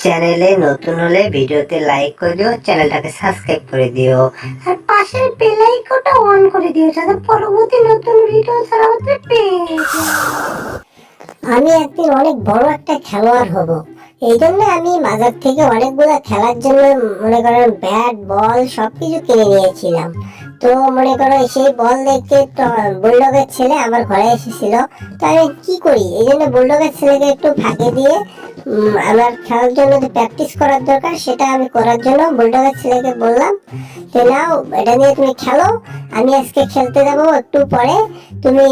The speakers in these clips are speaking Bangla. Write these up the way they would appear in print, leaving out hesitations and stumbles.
চ্যানেলে নতুন হলে ভিডিওতে লাইক করে দিও, চ্যানেলটাকে সাবস্ক্রাইব করে দিও আর পাশের বেল আইকনটা অন করে দিও যাতে পরবর্তী নতুন ভিডিও ছাড়া হতে পেয়ে যাও। আমি একদিন অনেক বড় একটা খেলোয়াড় হব, এই জন্য আমি বাজার থেকে অনেকগুলো খেলার জন্য মনে করেন ব্যাট বল সবকিছু কিনে নিয়েছিলাম। তো মনে করো সেই বল দেখতে বুলডগের ছেলে আমার ঘরে এসেছিল। তো আমি কি করি, এই জন্য বুলডগের ছেলেকে একটু ফাঁকে দিয়ে আমার খেলার জন্য যে প্র্যাকটিস করার দরকার সেটা আমি করার জন্য বুলডগের ছেলেকে বললাম যে নাও এটা নিয়ে তুমি খেলো, আমি আজকে খেলতে যাবো একটু পরে, তুমি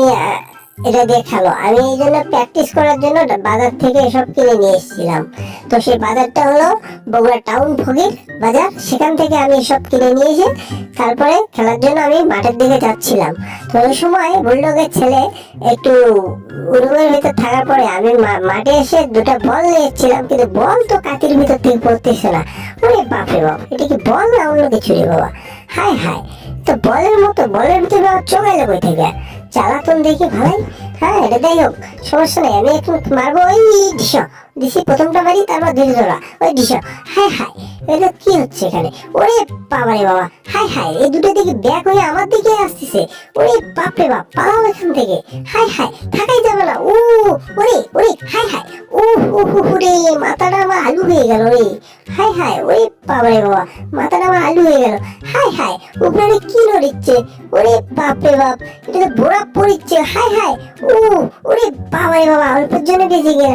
এটা দিয়ে খেলো। আমি এই জন্য প্র্যাকটিস করার জন্য বাজার থেকে এসব কিনে নিয়ে এসেছিলাম। তো সেই বাজারটা হলো বগুড়া টাউন ফকির বাজার, সেখান থেকে আমি এসব কিনে নিয়ে এসে তারপরে খেলার জন্য আমি মাঠের দিকে যাচ্ছিলাম। তো ওই সময় বুলডগের ছেলে একটু রুমের ভিতর থাকার পরে আমি মাঠে এসে দুটো বল নিয়েছিলাম, কিন্তু বল তো কাতির ভিতর থেকে পড়তেছে না। ওরে বাপরে বাপ, এটা কি বল না অন্য কিছু রে বাবা? হায় হায়, তো বলের মতো বলের ভিতরে চলে যাবো থেকে চালাতন দেখি ভাই। হ্যাঁ এটা যাই হোক, সমস্যা নেই, আমি একটু মারবো। ওই দিছি প্রথমটা মারি, তারপর ধীরে ধরা ওই হায় হায়, এটা কি হচ্ছে এখানে? ওরে বাবারে বাবা, হায় হায়, এই দুটো দিকে ব্যাক হয়ে আমার দিকে আসতেছে। ওরে বাপরে বাপ, পালাও এখান থেকে। হায় হায়, থাকাই যাবে না। ওরে ওরে হায় হায়, রে মাথাটা আমার আলু হয়ে গেল রে। হায় হায়, ওরে বাবারে বাবা, মাথাটা আমার আলু হয়ে গেল। হায় হায়, উপরে কি নড়িচ্ছে? ওরে বাপরে বাপ, এটা তো বোরা পড়িচ্ছে। হায় হায়, ওরে বাবারে বাবা, অল্পের জন্য বেঁচে গেল।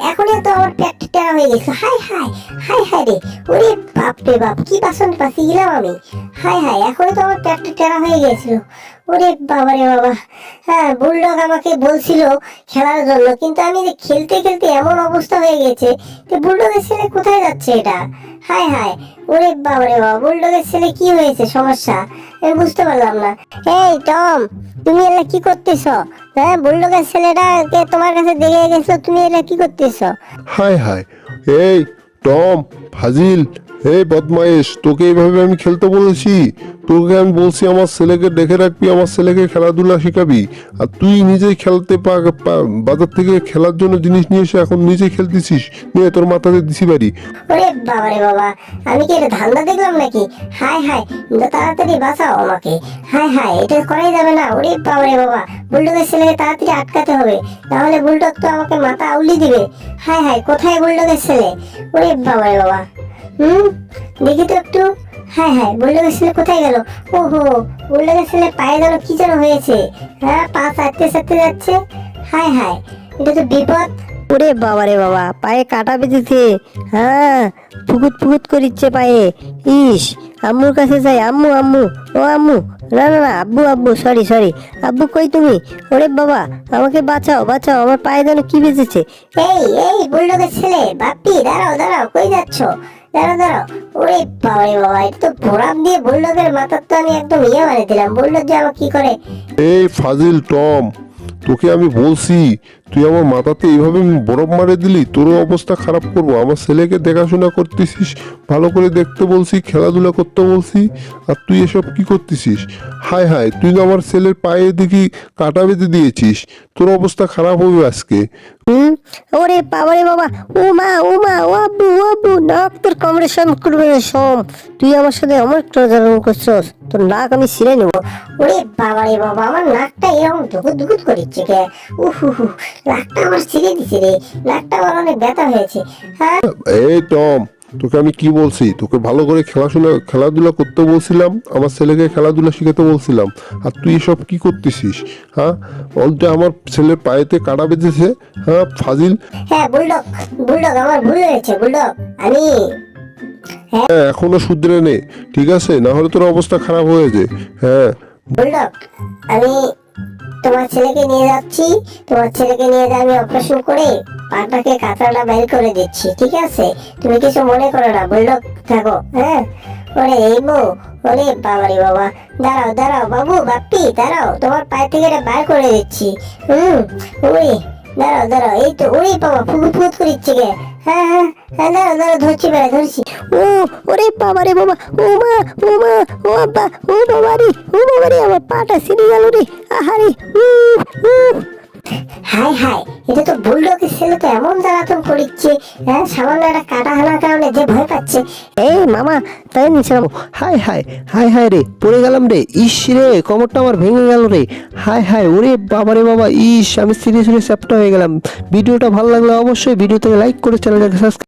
এখন তো আমার পেটটা টেরা হয়ে গেছে। হায় হায়, হায় হায় রে, ওরে বাপরে বাপ, কি বাসন পাশে গেলাম আমি। হায় হায়, এখন তো আমার পেটটা টেরা হয়ে গেছিল। ওরে বাবারে বাবা। হ্যাঁ, বুলডগ আমাকে বলছিল খেলার জন্য, কিন্তু আমি যে খেলতে খেলতে এমন অবস্থা হয়ে গেছে যে বুলডগের ছেলে কোথায় যাচ্ছে এটা? হায় হায়, ওরে বাবারে বাবা, বুলডগের ছেলে কি হয়েছে, সমস্যা আমি বুঝতে পারলাম না। এই টম, তুমি এলা কি করতেছ? হ্যাঁ, বুলডগের ছেলেটাকে তোমার কাছে দেখে গেছো, তুমি এলা কি করতেছ? হায় হায়, এই টম, ফাজিল, এই বদমাইশ, তোকে এইভাবে আমি খেলতে বলেছি? তোকে আমি বলছি আমার ছেলেকে দেখে রাখবি, আমার ছেলেকে খেলাধুলা শেখাবি, আর তুই নিজেই খেলতে বাজার থেকে খেলার জন্য জিনিস নিয়ে এসে এখন নিজে খেলতেছিস। নিয়ে তোর মাথাতে দিছি বাড়ি। ওরে বাবারে বাবা, আমি কি এটা ধান্দা দেখলাম নাকি? হায় হায়, তাড়াতাড়ি বাঁচাও আমাকে। হায় হায়, এটা করাই যাবে না। ওরে বাবারে বাবা, বুলডগের ছেলেকে তাড়াতাড়ি আটকাতে হবে, তাহলে বুলডগ তো আমাকে মাথা আউলি দিবে। হায় হায়, কোথায় বুলডগের ছেলে? ওরে বাবারে বাবা, দেখি তো একটু। হায় হায়, বুলডগের ছেলে কোথায় গেল? ওহো, বুলডগের ছেলে পায়ে যেন কি যেন হয়েছে। হ্যাঁ, পা চাটতে চাটতে যাচ্ছে। হায় হায়, এটা তো বিপদ। ওরে বাবারে বাবা, পায়ে কাটা বেঁধেছে। হ্যাঁ, ফুকুত ফুকুত করিচ্ছে পায়ে। ইস, আম্মুর কাছে যাই। আম্মু আম্মু, ও আম্মু, না না না, আব্বু আব্বু, সরি সরি, আব্বু কই তুমি? ওরে বাবা, আমাকে বাঁচাও বাঁচাও, আমার পায়ে যেন কি বেঁধেছে। এই বুলডগের ছেলে, বাপ্পি, দাঁড়াও দাঁড়াও, কই যাচ্ছ? দাঁড়াও দাঁড়াও। ওরে বাবারে বাবা, এটা তো বোরাম দিয়ে বুলডগের মাথার তো আমি একদম বানিয়ে দিলাম। বুলডগ যে আমার কি করে? এই ফাজিল টম, তোকে আমি বলছি, তুই আমার মাথাতে এইভাবে বরফ মারে দিলি, তোরও অবস্থা খারাপ করবো। আমার ছেলেকে দেখাশোনা করতেছিস, ভালো করে দেখতে বলছি, খেলাধুলা করতে বলছি, আর তুই এসব কি করতেছিস? হায় হায়, তুই তো আমার ছেলের পায়ে দেখি কাটা বেঁধে দিয়েছিস, তোর অবস্থা খারাপ হবে আজকে। ওরে বাবারে বাবা, ও মা ও মা, ও আব্বু ও আব্বু, নাক তোর কামড়ে সম করবে না সম। তুই আমার সাথে আমার ট্রাজারন করছস, তোর নাক আমি ছিঁড়ে নেবো। ওরে বাবারে বাবা, আমার নাকটা এরকম ধুকুত ধুকুত করিচ্ছে কে? নাকটা আমার ছিঁড়ে দিছে রে, নাকটা আমার অনেক ব্যথা হয়েছে। হ্যাঁ, এই টম, তোকে আমি কি বলছি? তোকে ভালো করে খেলাধুলা করতে বলছিলাম, আমার ছেলেকে খেলাধুলা শিখাতে বলছিলাম, আর তুই এসব কি করতেছিস? হ্যাঁ, অলটা আমার ছেলের পায়েতে কাটা বেঁধেছে। হ্যাঁ ফাজিল। হ্যাঁ বুলডগ, বুলডগ আমার ভুল হয়েছে। বুলডগ, আমি হ্যাঁ, এখনো শুধরে নে, ঠিক আছে? না হলে তোর অবস্থা খারাপ হয়ে যায়। হ্যাঁ বুলডগ, আমি তোমার ছেলেকে নিয়ে যাচ্ছি। তোমার ছেলেকে নিয়ে যা, আমি অপারেশন করে পাটাকে কাঁচাটা বের করে দিচ্ছি, ঠিক আছে? তুমি কিছু মনে করো না, বুলডগ থাকো। হ্যাঁ, ওরে এই বউ, ওরে বাবারে বাবা, দাঁড়াও দাঁড়াও বাবু, বাপ্পি দাঁড়াও, তোমার পায়ে থেকে এটা বার করে দিচ্ছি। ওরে দাঁড়াও দাঁড়াও, এই তো। ওরে বাবা, ফুকুত ফুকুত করিচ্ছে গে। হ্যাঁ হ্যাঁ হ্যাঁ, দাঁড়াও দাঁড়াও, ধরছি বেড়া, ধরছি। ও ওরে বাবারে বাবা, ও মা ও মা, ও আব্বা, ও বাবারে, ও বাবারে, আমার পাটা ছিঁড়ে গেল রে। আহারে, হায় হায়, এটা তো বুলডগের ছেলে, তো এমন জ্বালাতন করিচ্ছে, হ্যাঁ সামান্য একটা কাটা হানার কারণে যে ভয় পাচ্ছে। এই মামা তাই নিছিলাম। হাই হাই হাই হাই রে, পড়ে গেলাম রে, ইস রে কোমরটা আমার ভেঙে গেল রে। হাই হাই, ওরে বাবা রে বাবা, ইস আমি সিরিয়াসলি চ্যাপ্টা হয়ে গেলাম। ভিডিওটা ভালো লাগলে অবশ্যই ভিডিওতে লাইক করে চ্যানেলটাকে সাবস্ক্রাইব